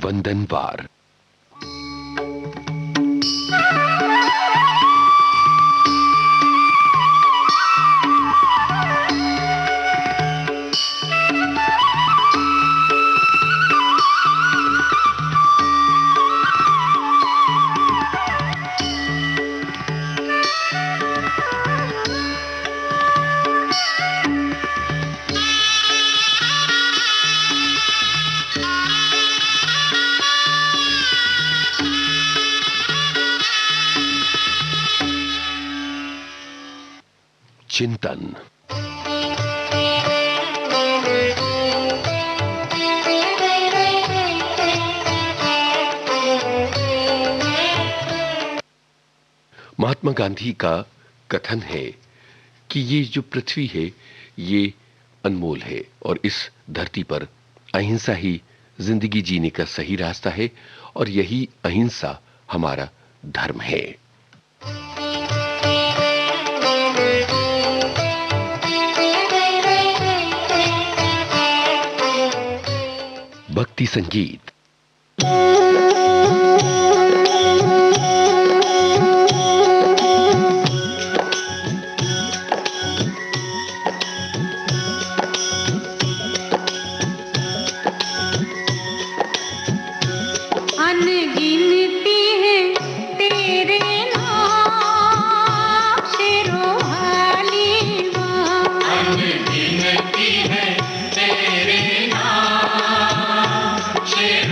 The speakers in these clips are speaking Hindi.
वंदनवार। चिंतन। महात्मा गांधी का कथन है कि ये जो पृथ्वी है ये अनमोल है और इस धरती पर अहिंसा ही जिंदगी जीने का सही रास्ता है और यही अहिंसा हमारा धर्म है। भक्ति संगीत। है तेरे नाम शेरों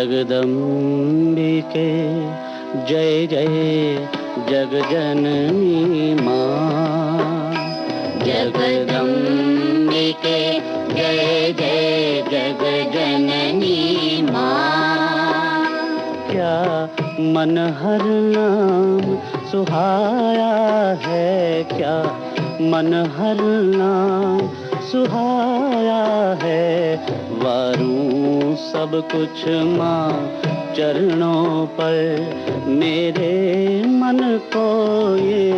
जगदम्बिके जय जय जगजननी माँ। जगदम्बिके जय जय जगजननी माँ। क्या मनहर नाम सुहाया है, क्या मनहर नाम सुहाया है। वारूं सब कुछ माँ चरणों पर, मेरे मन को ये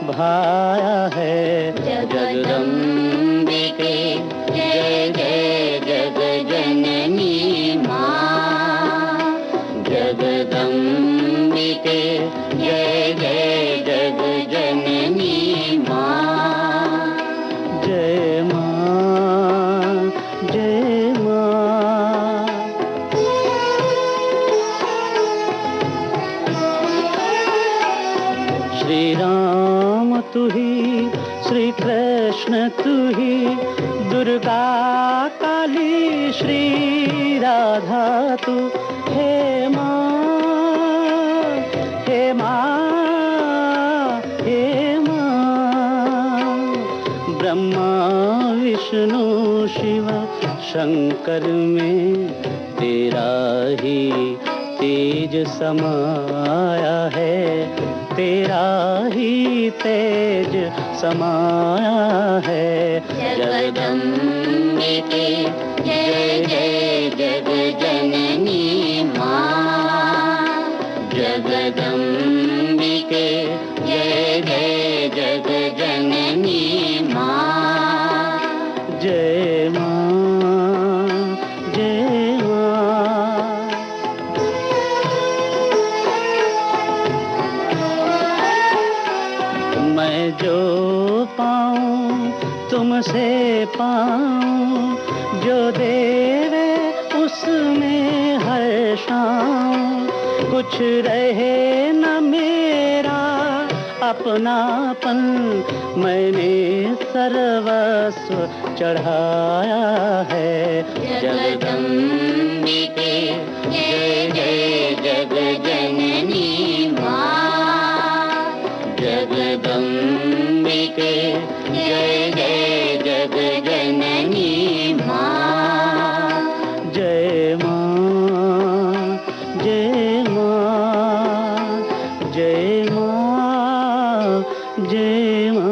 भाया है। जगदम्बिके जय जय जगजननी माँ। जगदम्बिके जय जय जगजननी माँ। जय माँ जय माँ। श्री राम तू ही, श्री कृष्ण तू ही, दुर्गा काली श्री राधा तू। हे माँ हे माँ हे माँ। ब्रह्मा विष्णु शिव शंकर में तेरा ही तेज समाया है। तेरा ही तेज समाया है। जगदम्बिके जय जय जगजननी माँ। जगदम्बिके जय जय जगजननी माँ। जय माँ जय माँ। मैं जो पाऊं तुमसे पाऊं, जो देवे उसमें हर्षाऊं। कुछ रहे न मेरा अपनापन, मैंने सर्वस्व चढ़ाया है। जगदम्बिके जय जय जगजननी माँ। जगदम्बिके जय जय जगजननी माँ। जय माँ जय माँ। जय माँ जय माँ।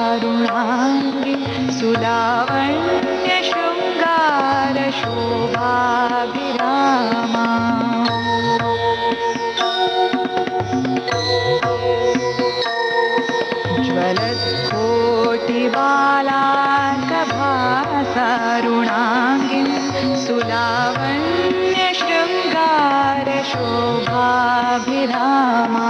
ज्वलकोटिबालार्कभासारुणाङ्गी सुलावण्य शृङ्गार शोभाभिरामा। ज्वलकोटिबालार्कभासारुणाङ्गी सुलावण्य शृङ्गार शोभाभिरामा।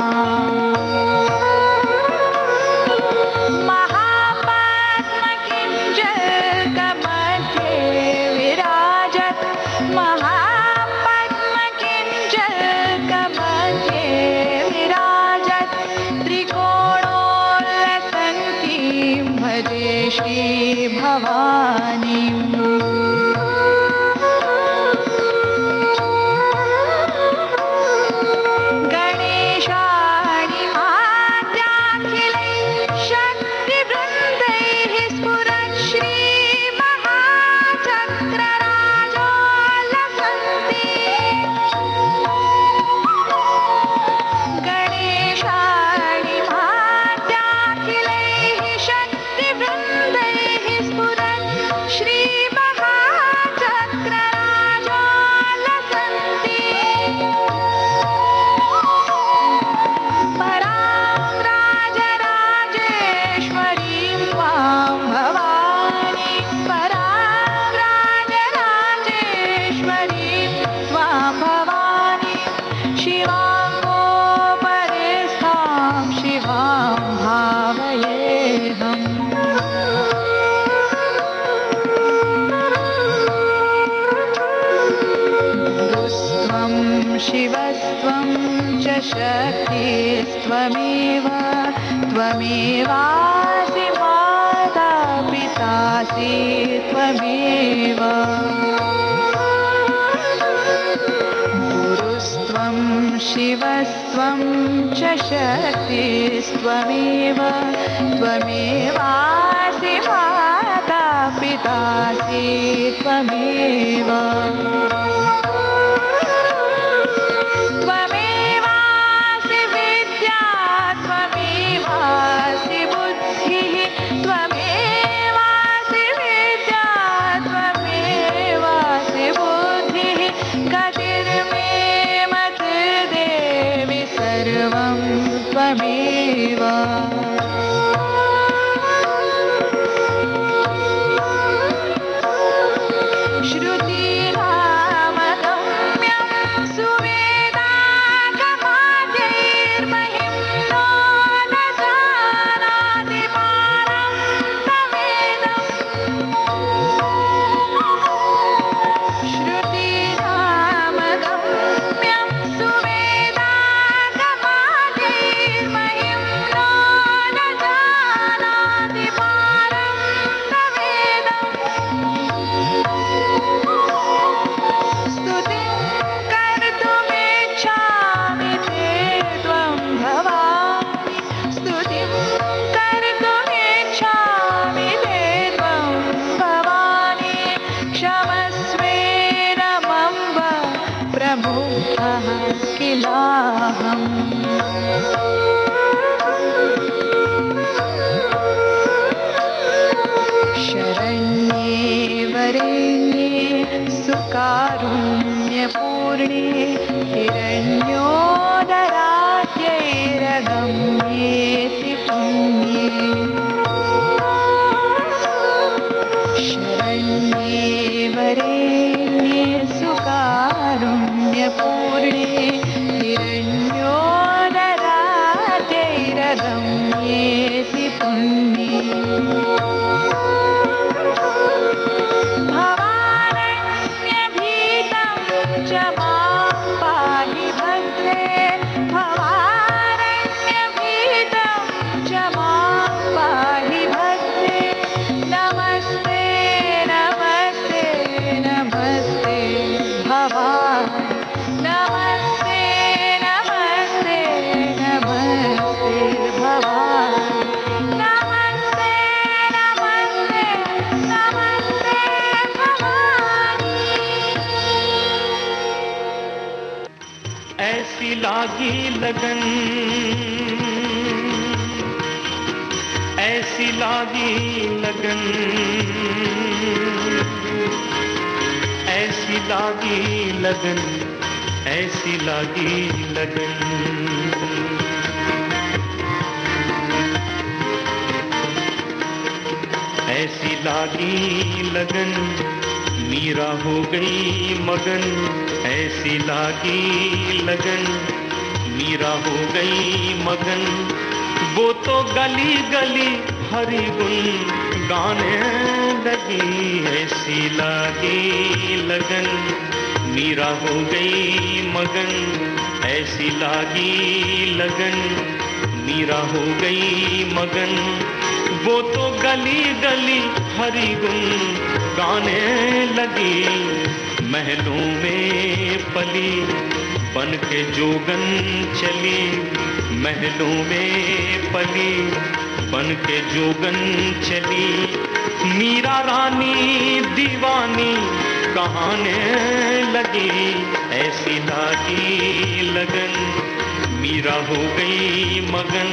श्री भवानी गणेशाणि माद्याखिलैः शक्तिवृन्दैः स्फुरन् श्री महाचक्रराजोल्लसन्ति। गणेशाणि माद्याखिलैः शक्तिवृन्दैः स्फुरन् त्वमेव त्वमेवासि माता पितासि त्वमेव गुरुस्त्वं शिवस्त्वं च शक्तिस्त्वमेव त्वमेवासि माता पितासि त्वमेव त्वमेवासि विद्या त्वमेवासि बुद्धिः त्वमेवासि विद्या त्वमेवासि बुद्धिः गतिर्मे मतिर्देवि सर्वं त्वमेव श्रुतिनामगम्यं सुवेदागमाद्यैर्महिम्नो न जानाति पारं तवेदम् श्रुतिनामगम्यं सुवेदागमाद्यैर्महिम्नो न जानाति पारं तवेदम् स्तुतिं कर्तुमिच्छामि ते त्वं भवानि स्तुतिं कर्तुमिच्छामि ते त्वं भवानि क्षमस्वेदमम्ब प्रमुखः किलाहम् शरण्ये वरेण्ये सुकारुण्यपूर्णे हिरण्योदराद्यैरगम्येति पुण्ये शरण्ये वरेण्ये सुकारुण्यपूर्णे हिरण्योदराद्यैरगम्येति पुण्ये भवारण्यभीतं च मां पाहि भद्रे भवारण्यभीतं च मां पाहि भद्रे नमस्ते नमस्ते नमस्ते भवानि नमस्ते नमस्ते नमस्ते भवानि नमस्ते नमस्ते नमस्ते भवानि ऐसी लागी लगन ऐसी लागी लगन ऐसी लागी लगन ऐसी लागी लगन ऐसी लागी लगन मीरा हो गई मगन ऐसी लागी लगन मीरा हो गई मगन वो तो गली गली हरि गुण गाने लगी ऐसी लागी लगन मीरा हो गई मगन ऐसी लागी लगन मीरा हो गई मगन वो तो गली गली हरि गुण गाने लगी महलों में पली बन के जोगन चली महलों में पली बन के जोगन चली मीरा रानी दीवानी कहाने लगी ऐसी लागी लगन मीरा हो गई मगन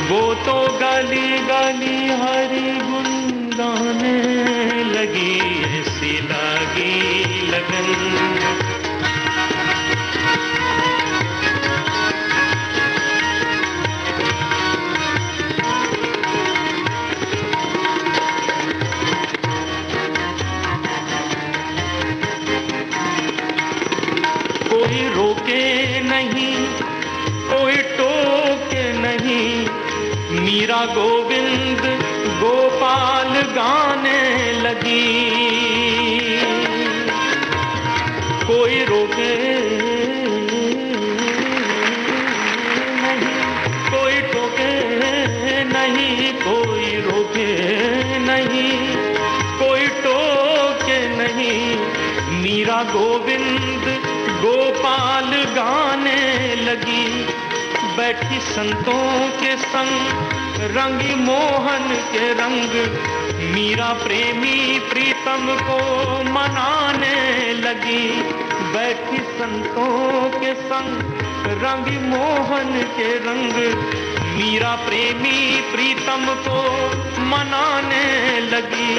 वो तो गाली गाली हरि गुण गाने लगी ऐसी लागी लगन कोई रोके नहीं कोई टोके नहीं मीरा गोविंद गोपाल गाने लगी कोई रोके नहीं कोई रोके नहीं, कोई टोके नहीं। मीरा गोविंद गोपाल गाने लगी, बैठी संतों के संग रंगी मोहन के रंग। मीरा प्रेमी प्रीतम को मनाने लगी, बैठी संतों के संग रंगी मोहन के रंग। मीरा प्रेमी प्रीतम को मनाने लगी,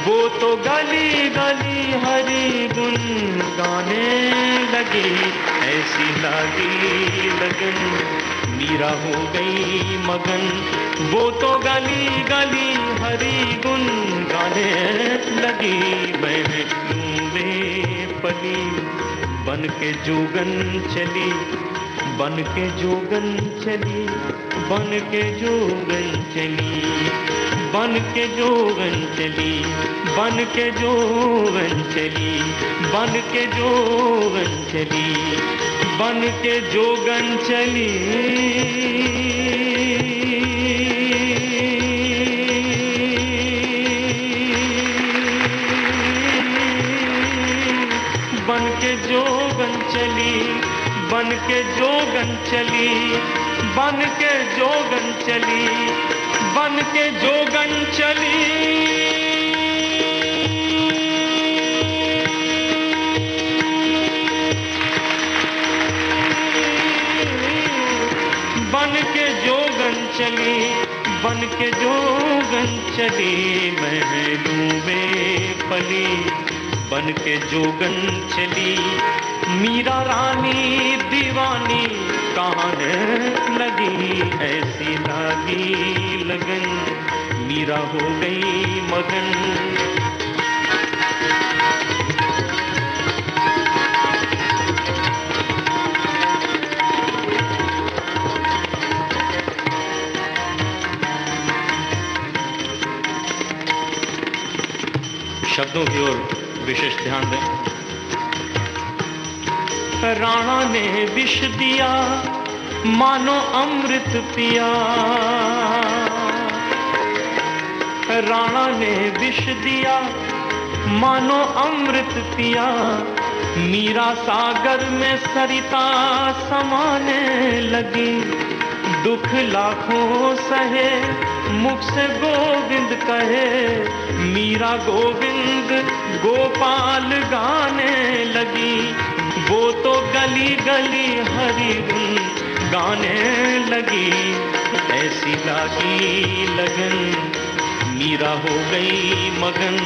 वो तो गली गली हरि गुन गाने लगी। ऐसी लगी लगन मीरा हो गई मगन, वो तो गली गली हरि गुन गाने लगी। महलों में पली बन के जोगन चली, बन के जोगन चली, बन के जोगन चली, बन के जोगन चली, बन के जोगन चली, बन के जोगन चली, बन के जोगन चली। बन के जोगन चली, बन के जोगन चली, बन के जोगन चली, बन के जोगन चली। बन के जोगन चली, बन के जोगन चली। महलों में पली बन के जोगन चली। मीरा रानी दीवानी कहने लगी, ऐसी लगी लगन मीरा हो गई मगन। शब्दों की ओर विशेष ध्यान दें। राणा ने विष दिया मानो अमृत पिया, राणा ने विष दिया मानो अमृत पिया। मीरा सागर में सरिता समाने लगी, दुख लाखों सहे मुख से गोविंद कहे। मीरा गोविंद गोपाल गाने लगी, वो तो गली गली हरि गुन गाने लगी। ऐसी लगी लगन मीरा हो गई मगन,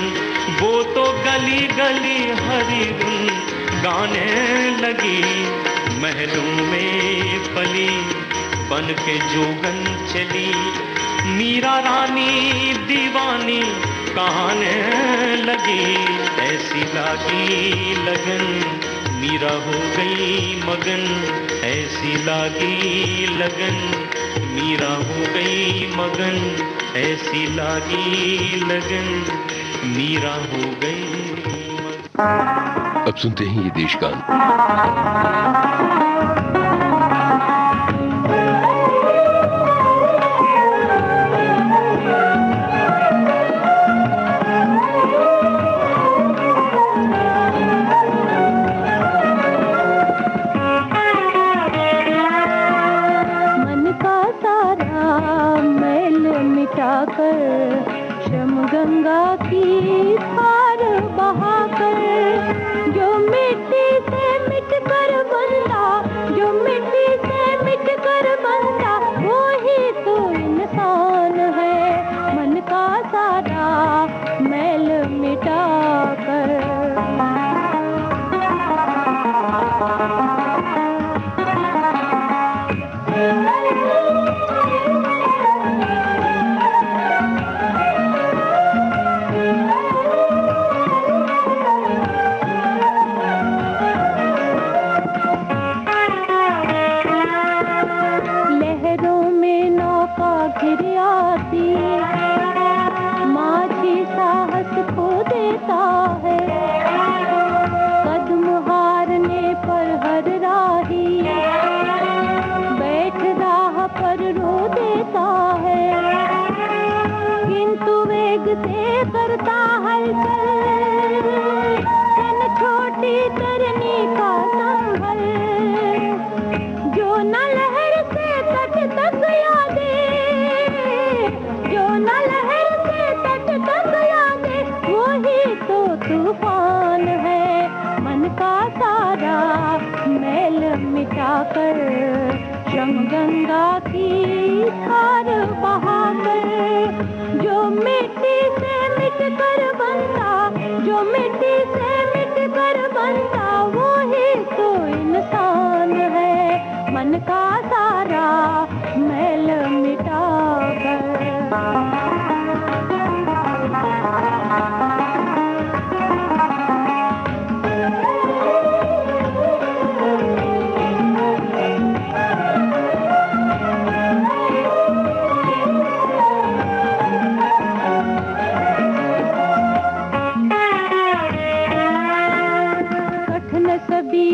वो तो गली गली हरि गुन गाने लगी। महलों में पली बन के जोगन चली, मीरा रानी दीवानी कहने लगी। ऐसी लगी लगन मीरा हो गई मगन, ऐसी लगी लगन मीरा हो गई मगन, ऐसी लगी लगन मीरा हो गई मगन। अब सुनते हैं ये देश गान। श्रम गंगा की धार बहाकर, जो मिट्टी से मिट कर बंदा, जो मिट्टी से मिट कर बंदा, वो ही तो इंसान है। मन का सारा मैल मिटा कर, वेग से करता हलचल, इन छोटी तरनी का संभल, जो न लहर से तट तक यादे, जो न लहर से तट तक यादे, वही तो तूफान है। मन का सारा मैल मिटाकर श्रम गंगा की धार बहाकर, जो मिट्टी से मिट कर बनता, जो मिट्टी से मिट कर बनता, वो ही तो इंसान है। मन का सारा मैल मिटाकर।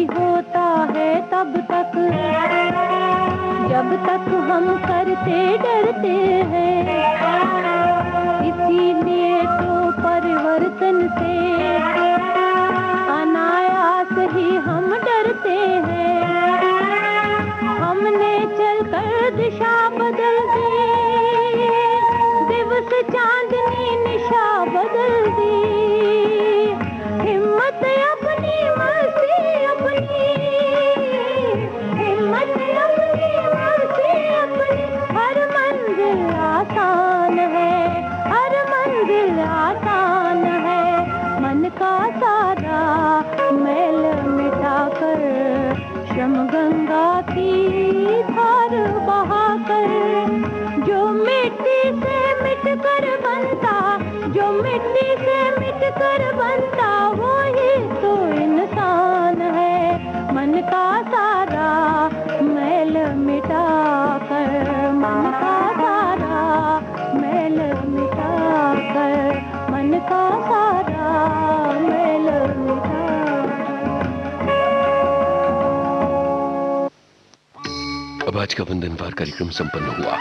होता है तब तक जब तक हम करते डरते हैं, इसीलिए तो परिवर्तन से अनायास ही हम डरते हैं। हमने चलकर दिशा बदल दी, दिवस चांदनी निशा बदल दी, हिम्मत अपनी मर्जी अपनी, हिम्मत अपनी मर्जी अपनी, हर मंजिल आसान है, हर मंजिल आसान है। मन का सारा मैल मिटाकर श्रम गंगा की धार बहाकर, जो मिट्टी से मिट कर बनता, जो मिट्टी से मिट कर बनता, वो ही तो इंसान है। मन का सारा मैल मिटाकर, मन का सारा मैल मिटाकर, मन का सारा मैल मिटाकर। अब आज का वंदनवार कार्यक्रम संपन्न हुआ।